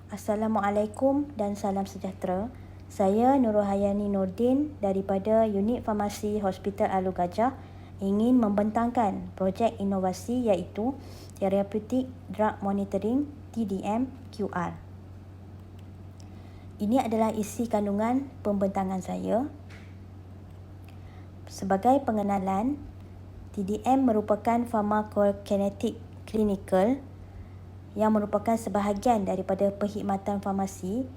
Assalamualaikum dan salam sejahtera. Saya Nurul Hayani Nordin daripada Unit Farmasi Hospital Alor Gajah ingin membentangkan projek inovasi iaitu Therapeutic Drug Monitoring TDM QR. Ini adalah isi kandungan pembentangan saya. Sebagai pengenalan, TDM merupakan pharmacokinetic clinical yang merupakan sebahagian daripada perkhidmatan farmasi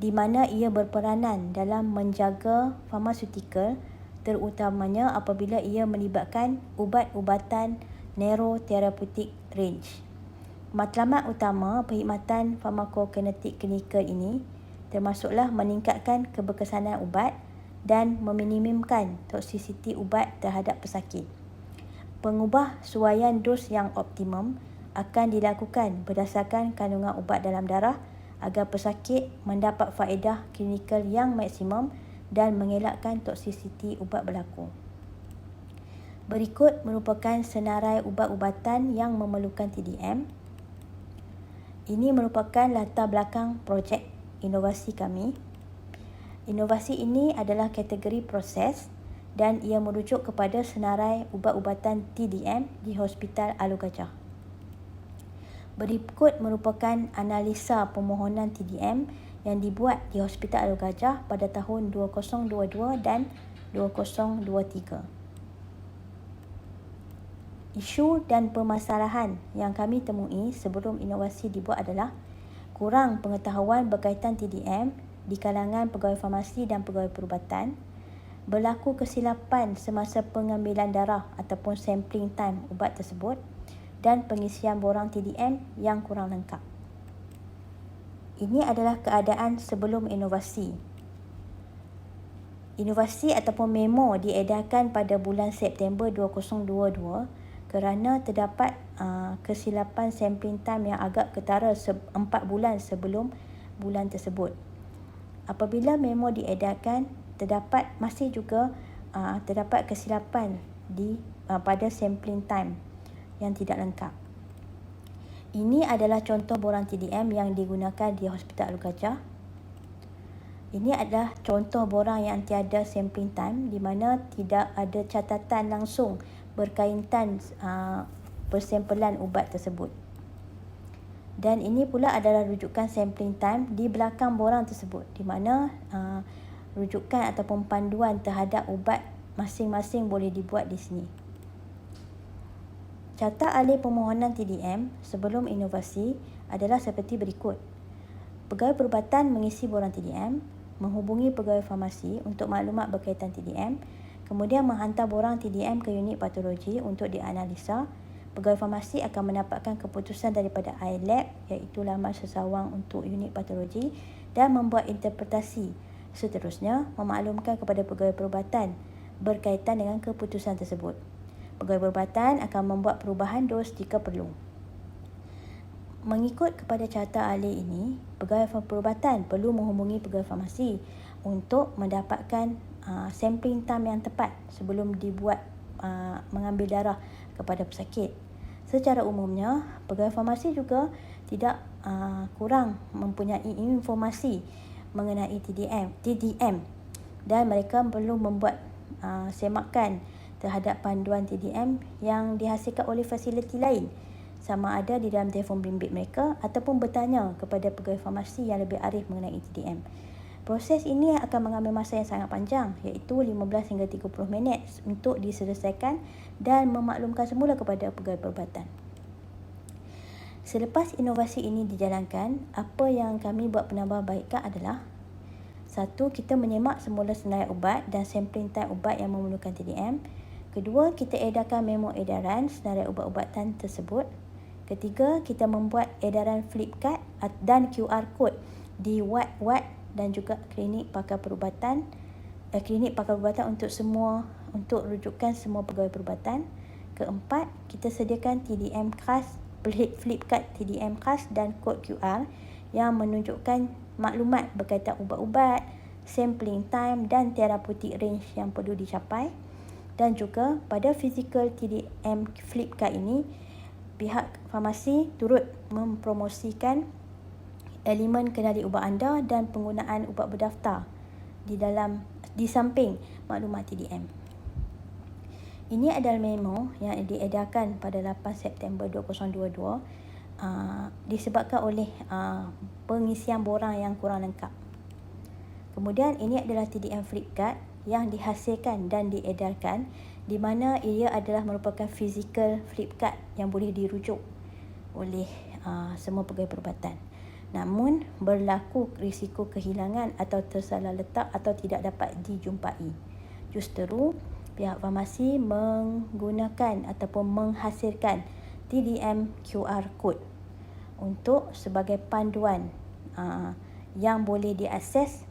di mana ia berperanan dalam menjaga farmasutikal terutamanya apabila ia melibatkan ubat-ubatan narrow therapeutic range. Matlamat utama perkhidmatan pharmacokinetic clinical ini termasuklah meningkatkan keberkesanan ubat dan meminimumkan toksisiti ubat terhadap pesakit. Pengubah suaian dos yang optimum akan dilakukan berdasarkan kandungan ubat dalam darah agar pesakit mendapat faedah klinikal yang maksimum dan mengelakkan toksisiti ubat berlaku. Berikut merupakan senarai ubat-ubatan yang memerlukan TDM. Ini merupakan latar belakang projek inovasi kami. Inovasi ini adalah kategori proses dan ia merujuk kepada senarai ubat-ubatan TDM di Hospital Alor Gajah. Berikut merupakan analisa permohonan TDM yang dibuat di Hospital Alor Gajah pada tahun 2022 dan 2023. Isu dan permasalahan yang kami temui sebelum inovasi dibuat adalah kurang pengetahuan berkaitan TDM di kalangan pegawai farmasi dan pegawai perubatan, berlaku kesilapan semasa pengambilan darah ataupun sampling time ubat tersebut, dan pengisian borang TDM yang kurang lengkap. Ini adalah keadaan sebelum inovasi. Inovasi ataupun memo diedarkan pada bulan September 2022 kerana terdapat kesilapan sampling time yang agak ketara 4 bulan sebelum bulan tersebut. Apabila memo diedarkan, masih juga terdapat kesilapan pada sampling time yang tidak lengkap. Ini adalah contoh borang TDM yang digunakan di Hospital Alor Gajah. Ini adalah contoh borang yang tiada sampling time di mana tidak ada catatan langsung berkaitan persampelan ubat tersebut. Dan ini pula adalah rujukan sampling time di belakang borang tersebut di mana rujukan ataupun panduan terhadap ubat masing-masing boleh dibuat di sini. Carta alih permohonan TDM sebelum inovasi adalah seperti berikut. Pegawai perubatan mengisi borang TDM, menghubungi pegawai farmasi untuk maklumat berkaitan TDM, kemudian menghantar borang TDM ke unit patologi untuk dianalisa. Pegawai farmasi akan mendapatkan keputusan daripada iLab iaitu laman sesawang untuk unit patologi dan membuat interpretasi. Seterusnya, memaklumkan kepada pegawai perubatan berkaitan dengan keputusan tersebut. Pegawai perubatan akan membuat perubahan dos jika perlu. Mengikut kepada carta alih ini, pegawai perubatan perlu menghubungi pegawai farmasi untuk mendapatkan sampling time yang tepat sebelum dibuat mengambil darah kepada pesakit. Secara umumnya, pegawai farmasi juga tidak kurang mempunyai informasi mengenai TDM dan mereka perlu membuat semakan terhadap panduan TDM yang dihasilkan oleh fasiliti lain, sama ada di dalam telefon bimbit mereka ataupun bertanya kepada pegawai farmasi yang lebih arif mengenai TDM. Proses ini akan mengambil masa yang sangat panjang iaitu 15 hingga 30 minit untuk diselesaikan dan memaklumkan semula kepada pegawai perubatan. Selepas inovasi ini dijalankan, apa yang kami buat penambahbaikan adalah: 1. Kita menyemak semula senarai ubat dan sampling time ubat yang memerlukan TDM. 2. Kita edarkan memo edaran senarai ubat-ubatan tersebut. 3. Kita membuat edaran flip card dan QR code di wad-wad dan juga klinik pakar perubatan untuk rujukan semua pegawai perubatan. 4. Kita sediakan TDM khas, flip card TDM khas dan kod QR yang menunjukkan maklumat berkaitan ubat-ubat, sampling time dan therapeutic range yang perlu dicapai. Dan juga pada physical TDM flip card ini, pihak farmasi turut mempromosikan elemen kendali ubat anda dan penggunaan ubat berdaftar di samping maklumat TDM. Ini adalah memo yang diedarkan pada 8 September 2022 disebabkan oleh pengisian borang yang kurang lengkap. Kemudian ini adalah TDM flip card yang dihasilkan dan diedarkan, di mana ia adalah merupakan physical flip card yang boleh dirujuk oleh semua pegawai perubatan. Namun berlaku risiko kehilangan atau tersalah letak atau tidak dapat dijumpai. Justeru pihak farmasi menggunakan ataupun menghasilkan TDM QR code untuk sebagai panduan yang boleh diakses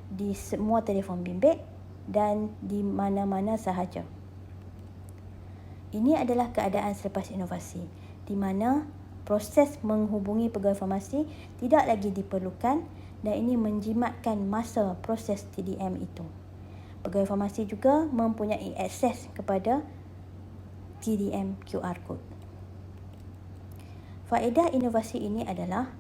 di semua telefon bimbit dan di mana-mana sahaja. Ini adalah keadaan selepas inovasi, di mana proses menghubungi pegawai farmasi tidak lagi diperlukan dan ini menjimatkan masa proses TDM itu. Pegawai farmasi juga mempunyai akses kepada TDM QR code. Faedah inovasi ini adalah: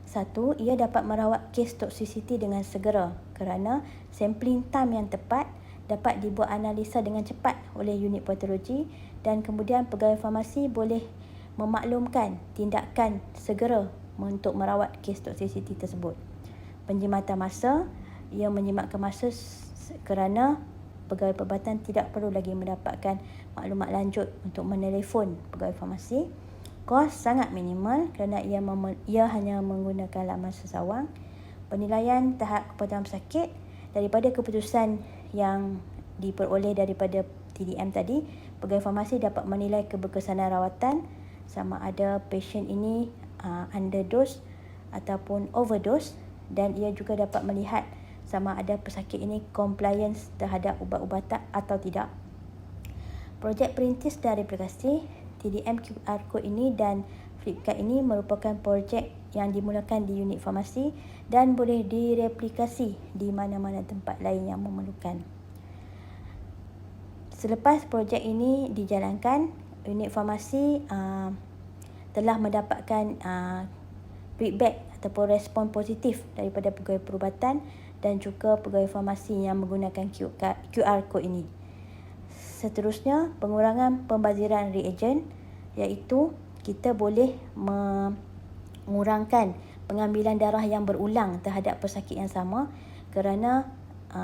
1. Ia dapat merawat kes toksisiti dengan segera kerana sampling time yang tepat dapat dibuat analisa dengan cepat oleh unit patologi dan kemudian pegawai farmasi boleh memaklumkan tindakan segera untuk merawat kes toksisiti tersebut. Penjimatan masa, ia menjimatkan masa kerana pegawai perubatan tidak perlu lagi mendapatkan maklumat lanjut untuk menelefon pegawai farmasi. Kos sangat minimal kerana ia hanya menggunakan laman sesawang. Penilaian tahap kepatuhan pesakit daripada keputusan yang diperoleh daripada TDM tadi, pegawai farmasi dapat menilai keberkesanan rawatan sama ada pasien ini underdose ataupun overdose, dan ia juga dapat melihat sama ada pesakit ini compliance terhadap ubat-ubatan atau tidak. Projek perintis dan replikasi TDM QR code ini dan Flipkart ini merupakan projek yang dimulakan di unit farmasi dan boleh direplikasi di mana-mana tempat lain yang memerlukan. Selepas projek ini dijalankan, unit farmasi telah mendapatkan feedback ataupun respon positif daripada pegawai perubatan dan juga pegawai farmasi yang menggunakan QR code ini. Seterusnya, pengurangan pembaziran reagen, iaitu kita boleh mengurangkan pengambilan darah yang berulang terhadap pesakit yang sama kerana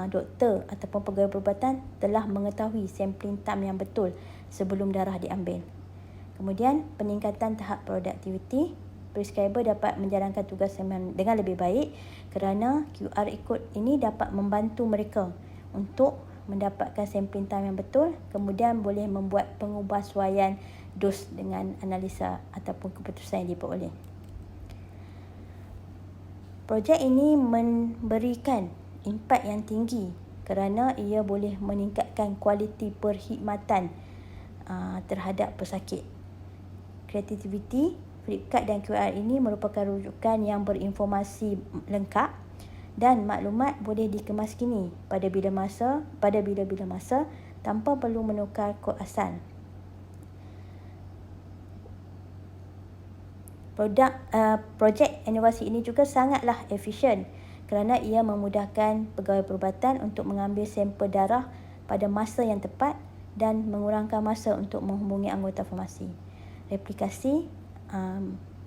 doktor ataupun pegawai perubatan telah mengetahui sampling time yang betul sebelum darah diambil. Kemudian, peningkatan tahap produktiviti, prescriber dapat menjalankan tugas dengan lebih baik kerana QR code ini dapat membantu mereka untuk mendapatkan sampling time yang betul, kemudian boleh membuat pengubahsuaian dos dengan analisa ataupun keputusan yang diperoleh. Projek ini memberikan impak yang tinggi kerana ia boleh meningkatkan kualiti perkhidmatan terhadap pesakit. Kreativiti, Flipkart dan QR ini merupakan rujukan yang berinformasi lengkap dan maklumat boleh dikemas kini pada bila-bila masa tanpa perlu menukar kod asal. Projek inovasi ini juga sangatlah efisien kerana ia memudahkan pegawai perubatan untuk mengambil sampel darah pada masa yang tepat dan mengurangkan masa untuk menghubungi anggota farmasi. Replikasi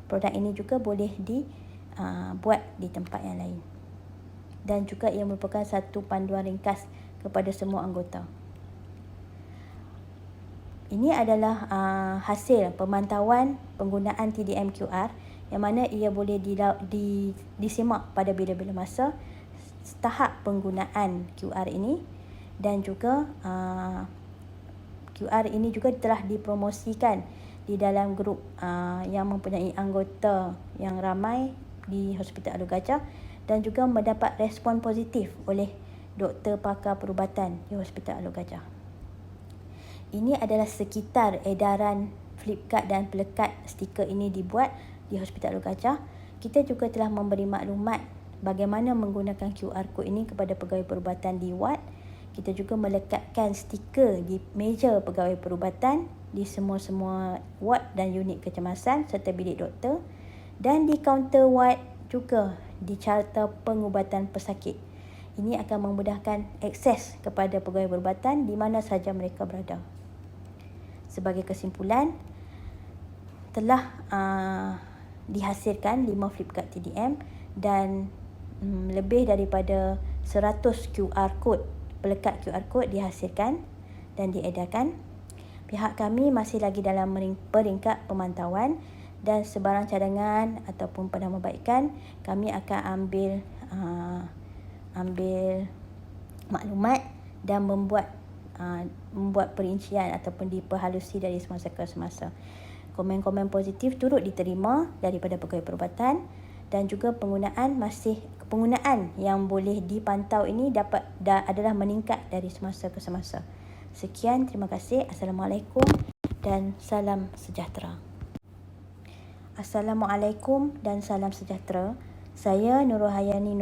produk ini juga boleh dibuat di tempat yang lain. Dan juga ia merupakan satu panduan ringkas kepada semua anggota. Ini adalah hasil pemantauan penggunaan TDM QR yang mana ia boleh disimak pada bila-bila masa tahap penggunaan QR ini, dan juga QR ini juga telah dipromosikan di dalam grup yang mempunyai anggota yang ramai di Hospital Alor Gajah dan juga mendapat respon positif oleh doktor pakar perubatan di Hospital Alor Gajah. Ini adalah sekitar edaran Flipkart dan pelekat stiker ini dibuat di Hospital Alor Gajah. Kita juga telah memberi maklumat bagaimana menggunakan QR code ini kepada pegawai perubatan di ward. Kita juga melekatkan stiker di meja pegawai perubatan di semua-semua ward dan unit kecemasan serta bilik doktor, dan di kaunter ward juga di carta pengubatan pesakit. Ini akan memudahkan akses kepada pegawai perubatan di mana sahaja mereka berada. Sebagai kesimpulan, telah dihasilkan 5 flipkart TDM dan lebih daripada 100 QR code, pelekat QR code dihasilkan dan diedarkan. Pihak kami masih lagi dalam peringkat pemantauan dan sebarang cadangan ataupun penambahbaikan kami akan ambil maklumat dan membuat perincian ataupun diperhalusi dari semasa ke semasa. Komen-komen positif turut diterima daripada pegawai perubatan dan juga penggunaan yang boleh dipantau ini adalah meningkat dari semasa ke semasa. Sekian, terima kasih. Assalamualaikum dan salam sejahtera. Assalamualaikum dan salam sejahtera. Saya Nurul Hayani